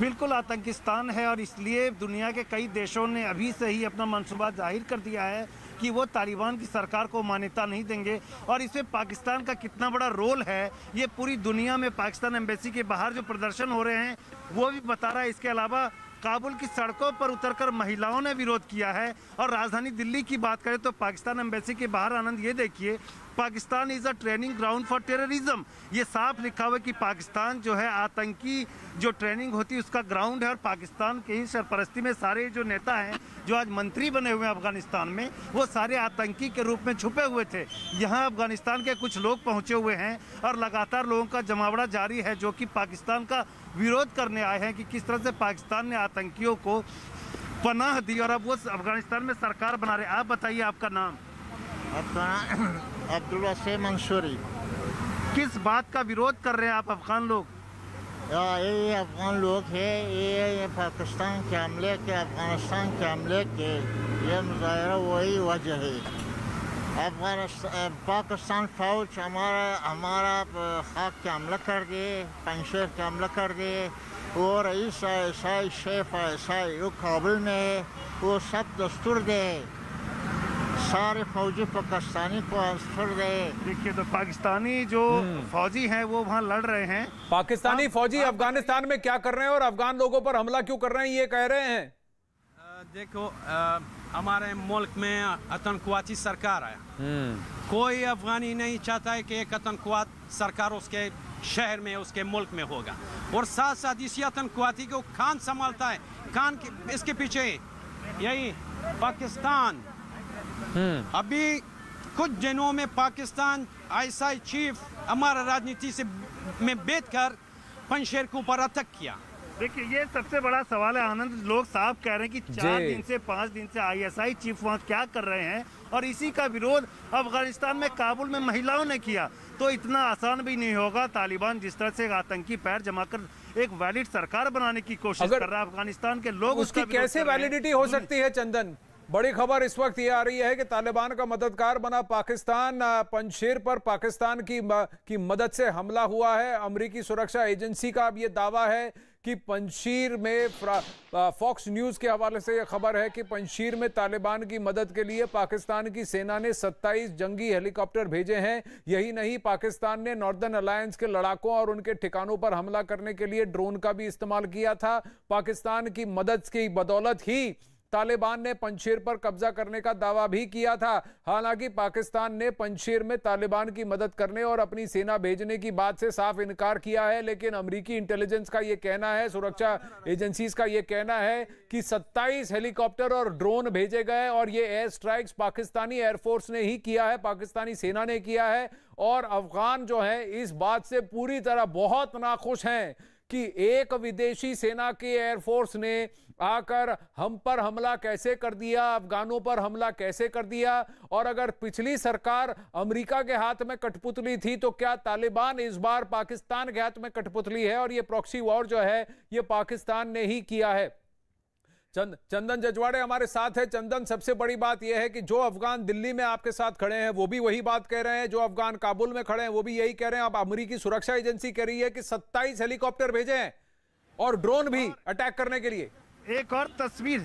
बिल्कुल आतंकिस्तान है और इसलिए दुनिया के कई देशों ने अभी से ही अपना मंसूबा जाहिर कर दिया है कि वो तालिबान की सरकार को मान्यता नहीं देंगे। और इसमें पाकिस्तान का कितना बड़ा रोल है ये पूरी दुनिया में पाकिस्तान एम्बेसी के बाहर जो प्रदर्शन हो रहे हैं वो भी बता रहा है। इसके अलावा काबुल की सड़कों पर उतरकर महिलाओं ने विरोध किया है। और राजधानी दिल्ली की बात करें तो पाकिस्तान एम्बेसी के बाहर आनंद ये देखिए, Pakistan is a training ground for terrorism. ये साफ लिखा हुआ है कि पाकिस्तान जो है आतंकी जो ट्रेनिंग होती है उसका ग्राउंड है। और पाकिस्तान के ही सरपरस्ती में सारे जो नेता हैं जो आज मंत्री बने हुए हैं अफगानिस्तान में, वो सारे आतंकी के रूप में छुपे हुए थे। यहाँ अफगानिस्तान के कुछ लोग पहुँचे हुए हैं और लगातार लोगों का जमावड़ा जारी है जो कि पाकिस्तान का विरोध करने आए हैं कि किस तरह से पाकिस्तान ने आतंकियों को पनाह दी और अब वो अफगानिस्तान में सरकार बना रहे। आप बताइए, आपका नाम? अब्दुल्ला से मंसूरी। किस बात का विरोध कर रहे हैं आप अफगान लोग? ये अफगान लोग हैं, ये पाकिस्तान के हमले के, अफगानिस्तान के हमले के ये मुजाहरा वही वजह है। पाकिस्तान फौज हमारा खाक के हमला कर दिए, पंशेर के हमला कर दिए। वो रईस ऐसा शेफ ऐसा वो काबुल में है, वो सब दस्तूर दे सारे फौजी पाकिस्तानी को दस्तूर दे। देखिए तो पाकिस्तानी जो फौजी हैं वो वहाँ लड़ रहे हैं। पाकिस्तानी फौजी अफगानिस्तान में क्या कर रहे हैं और अफगान लोगों पर हमला क्यों कर रहे हैं ये कह रहे हैं? देखो हमारे मुल्क में आतंकवादी सरकार है। कोई अफगानी नहीं चाहता है कि एक आतंकवाद सरकार उसके शहर में उसके मुल्क में होगा। और साथ साथ इसी आतंकवादी को खान संभालता है। खान के इसके पीछे यही पाकिस्तान। अभी कुछ दिनों में पाकिस्तान आईएसआई चीफ हमारा राजनीति से में बैठकर पंशेर के ऊपर अटैक किया। देखिए ये सबसे बड़ा सवाल है आनंद। लोग साफ कह रहे हैं कि 4 दिन से 5 दिन से आईएसआई चीफ वहाँ क्या कर रहे हैं और इसी का विरोध अफगानिस्तान में काबुल में महिलाओं ने किया। तो इतना आसान भी नहीं होगा। तालिबान जिस तरह से आतंकी पैर जमाकर एक वैलिड सरकार बनाने की कोशिश कर रहा है अफगानिस्तान के लोग, उसकी कैसे वैलिडिटी हो सकती है? चंदन, बड़ी खबर इस वक्त ये आ रही है कि तालिबान का मददगार बना पाकिस्तान। पंशेर पर पाकिस्तान की मदद से हमला हुआ है। अमेरिकी सुरक्षा एजेंसी का अब ये दावा है कि पंशेर में फॉक्स न्यूज़ के हवाले से यह खबर है कि पंशेर में तालिबान की मदद के लिए पाकिस्तान की सेना ने 27 जंगी हेलीकॉप्टर भेजे हैं। यही नहीं, पाकिस्तान ने नॉर्दर्न अलायंस के लड़ाकों और उनके ठिकानों पर हमला करने के लिए ड्रोन का भी इस्तेमाल किया था। पाकिस्तान की मदद की बदौलत ही तालिबान ने पंशेर पर कब्जा करने का दावा भी किया था। हालांकि पाकिस्तान ने पंशेर में तालिबान की मदद करने और अपनी सेना भेजने की बात से साफ इनकार किया है। लेकिन अमेरिकी इंटेलिजेंस का यह कहना है, सुरक्षा एजेंसीज का यह कहना है कि 27 हेलीकॉप्टर और ड्रोन भेजे गए और ये एयर स्ट्राइक्स पाकिस्तानी एयरफोर्स ने ही किया है, पाकिस्तानी सेना ने किया है। और अफगान जो है इस बात से पूरी तरह बहुत नाखुश हैं कि एक विदेशी सेना के एयरफोर्स ने आकर हम पर हमला कैसे कर दिया, अफगानों पर हमला कैसे कर दिया। और अगर पिछली सरकार अमेरिका के हाथ में कठपुतली थी तो क्या तालिबान इस बार पाकिस्तान के हाथ में कठपुतली है? और ये प्रॉक्सी वॉर जो है ये पाकिस्तान ने ही किया है। चंदन जजवाड़े हमारे साथ है। चंदन, सबसे बड़ी बात यह है कि जो अफगान दिल्ली में आपके साथ खड़े हैं वो भी वही बात कह रहे हैं, जो अफगान काबुल में खड़े हैं वो भी यही कह रहे हैं। अब अमेरिकी सुरक्षा एजेंसी कह रही है कि 27 हेलीकॉप्टर भेजे हैं और ड्रोन भी अटैक करने के लिए। एक और तस्वीर,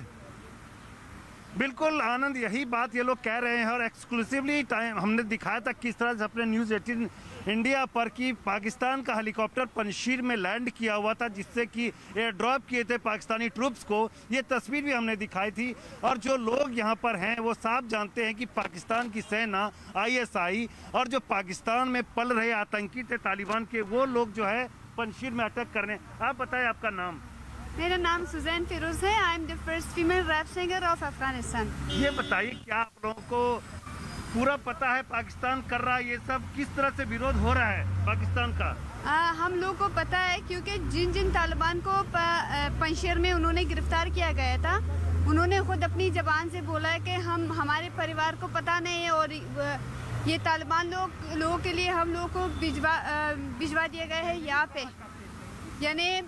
बिल्कुल आनंद यही बात ये लोग कह रहे हैं। और एक्सक्लूसिवली टाइम हमने दिखाया था किस तरह से अपने न्यूज़ 18 इंडिया पर कि पाकिस्तान का हेलीकॉप्टर पंशेर में लैंड किया हुआ था जिससे कि एयर ड्रॉप किए थे पाकिस्तानी ट्रूप्स को। ये तस्वीर भी हमने दिखाई थी। और जो लोग यहाँ पर हैं वो साफ जानते हैं कि पाकिस्तान की सेना, आईएसआई और जो पाकिस्तान में पल रहे आतंकी थे तालिबान के, वो लोग जो है पंजशीर में अटैक करने। आप बताएं आपका नाम। मेरा नाम सुजैन फिरोज है। I am the first female rap singer of Afghanistan. ये बताइए, क्या आप लोगों को पूरा पता है पाकिस्तान कर रहा है ये सब, किस तरह से विरोध हो रहा है पाकिस्तान का? हम लोग को पता है, क्योंकि जिन तालिबान को पंजशीर में उन्होंने गिरफ्तार किया गया था, उन्होंने खुद अपनी ज़बान से बोला है कि हमारे परिवार को पता नहीं है और ये तालिबान लोगों के लिए हम लोग को भिजवा दिया गया है यहाँ पे। यानी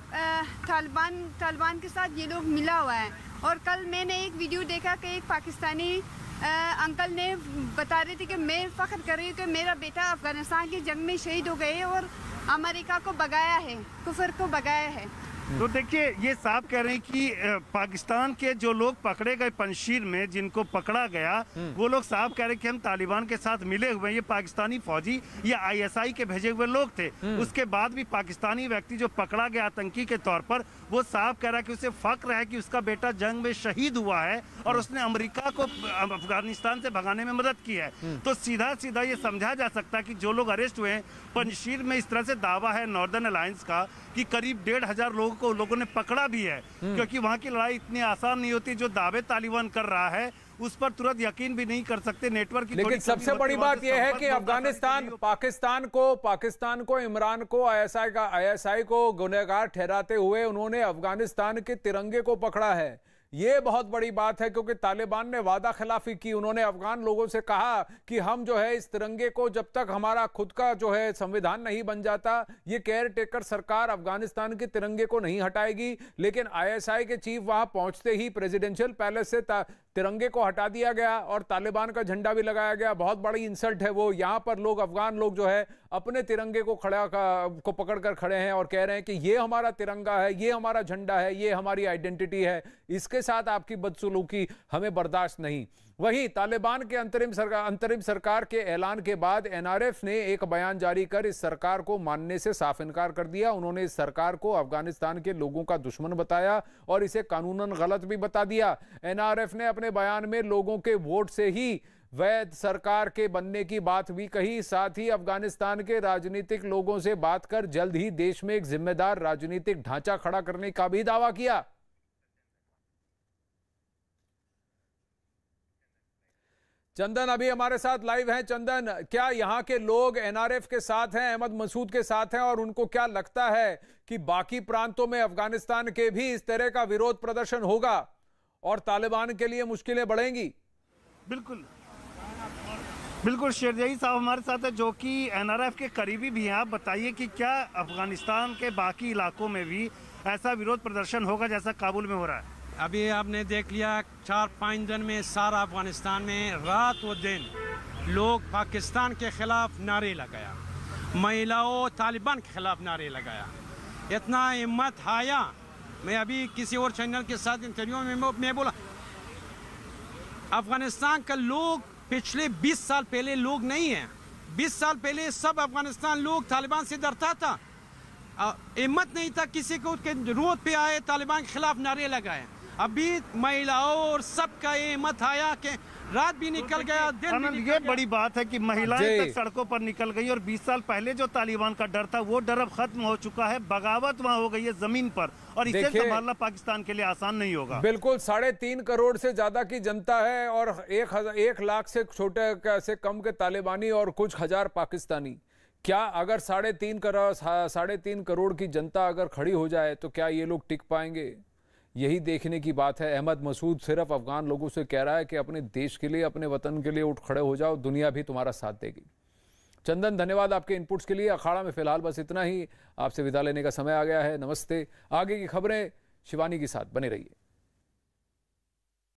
तालिबान के साथ ये लोग मिला हुआ है। और कल मैंने एक वीडियो देखा कि एक पाकिस्तानी अंकल ने बता रहे थे कि मैं फ़ख्र कर रही हूँ कि मेरा बेटा अफ़गानिस्तान की जंग में शहीद हो गए और अमेरिका को भगाया है, कुफर को भगाया है। तो देखिए, ये साफ कह रहे हैं कि पाकिस्तान के जो लोग पकड़े गए पंजशीर में, जिनको पकड़ा गया, वो लोग साफ कह रहे हैं कि हम तालिबान के साथ मिले हुए हैं। ये पाकिस्तानी फौजी या ISI के भेजे हुए लोग थे। उसके बाद भी पाकिस्तानी व्यक्ति जो पकड़ा गया आतंकी के तौर पर, वो साफ कह रहा है कि उसे फख्र है कि उसका बेटा जंग में शहीद हुआ है और उसने अमेरिका को अफगानिस्तान से भगाने में मदद की है। तो सीधा सीधा ये समझा जा सकता है कि जो लोग अरेस्ट हुए हैं पंजशीर में, इस तरह से दावा है नॉर्दर्न अलायंस का कि करीब 1,500 लोगों ने पकड़ा भी है, क्योंकि वहां की लड़ाई इतनी आसान नहीं होती। जो दावे तालिबान कर रहा है उस पर तुरंत यकीन भी नहीं कर सकते, नेटवर्क की। लेकिन सबसे बड़ी बात यह है कि अफगानिस्तान पाकिस्तान को इमरान को ISI को गुनहगार ठहराते हुए उन्होंने अफगानिस्तान के तिरंगे को पकड़ा है। ये बहुत बड़ी बात है, क्योंकि तालिबान ने वादा खिलाफी की। उन्होंने अफगान लोगों से कहा कि हम जो है इस तिरंगे को, जब तक हमारा खुद का जो है संविधान नहीं बन जाता, ये केयर टेकर सरकार अफगानिस्तान के तिरंगे को नहीं हटाएगी। लेकिन ISI के चीफ वहां पहुंचते ही प्रेसिडेंशियल पैलेस से तिरंगे को हटा दिया गया और तालिबान का झंडा भी लगाया गया। बहुत बड़ी इंसल्ट है वो। यहाँ पर लोग, अफगान लोग जो है अपने तिरंगे को पकड़कर खड़े हैं और कह रहे हैं कि ये हमारा तिरंगा है, ये हमारा झंडा है, ये हमारी आइडेंटिटी है, इसके साथ आपकी बदसलूकी हमें बर्दाश्त नहीं। वहीं तालिबान के अंतरिम सरकार के ऐलान के बाद NRF ने एक बयान जारी कर इस सरकार को मानने से साफ इनकार कर दिया। उन्होंने इस सरकार को अफगानिस्तान के लोगों का दुश्मन बताया और इसे कानूनन गलत भी बता दिया। NRF ने अपने बयान में लोगों के वोट से ही वैध सरकार के बनने की बात भी कही। साथ ही अफगानिस्तान के राजनीतिक लोगों से बात कर जल्द ही देश में एक जिम्मेदार राजनीतिक ढांचा खड़ा करने का भी दावा किया। चंदन अभी हमारे साथ लाइव हैं। चंदन, क्या यहाँ के लोग NRF के साथ हैं, अहमद मसूद के साथ हैं, और उनको क्या लगता है कि बाकी प्रांतों में अफगानिस्तान के भी इस तरह का विरोध प्रदर्शन होगा और तालिबान के लिए मुश्किलें बढ़ेंगी? बिल्कुल शेरजई साहब हमारे साथ है, जो कि NRF के करीबी भी हैं। आप बताइए कि क्या अफगानिस्तान के बाकी इलाकों में भी ऐसा विरोध प्रदर्शन होगा जैसा काबुल में हो रहा है? अभी आपने देख लिया 4-5 दिन में सारा अफगानिस्तान में रात व दिन लोग पाकिस्तान के खिलाफ नारे लगाया, महिलाओं तालिबान के खिलाफ नारे लगाया। इतना हिम्मत आया। मैं अभी किसी और चैनल के साथ इंटरव्यू में मैं बोला, अफगानिस्तान का लोग पिछले 20 साल पहले लोग नहीं है। 20 साल पहले सब अफगानिस्तान लोग तालिबान से डरता था, हिम्मत नहीं था किसी को के रोड पे आए तालिबान के खिलाफ नारे लगाए। अभी महिलाओं और सबका ये हिम्मत आया कि रात भी निकल गया, दिन भी निकल ये गया। बड़ी बात है कि महिलाएं तक सड़कों पर निकल गई और 20 साल पहले जो तालिबान का डर था वो डर अब खत्म हो चुका है। बगावत वहां हो गई है जमीन पर और इसे संभालना पाकिस्तान के लिए आसान नहीं होगा। बिल्कुल, 3.5 करोड़ से ज्यादा की जनता है और 1 लाख से छोटे से कम के तालिबानी और कुछ हजार पाकिस्तानी। क्या अगर 3.5 करोड़ की जनता अगर खड़ी हो जाए तो क्या ये लोग टिक पाएंगे? यही देखने की बात है। अहमद मसूद सिर्फ अफगान लोगों से कह रहा है कि अपने देश के लिए, अपने वतन के लिए उठ खड़े हो जाओ, दुनिया भी तुम्हारा साथ देगी। चंदन, धन्यवाद आपके इनपुट्स के लिए। अखाड़ा में फिलहाल बस इतना ही। आपसे विदा लेने का समय आ गया है। नमस्ते। आगे की खबरें शिवानी के साथ बने रहिए।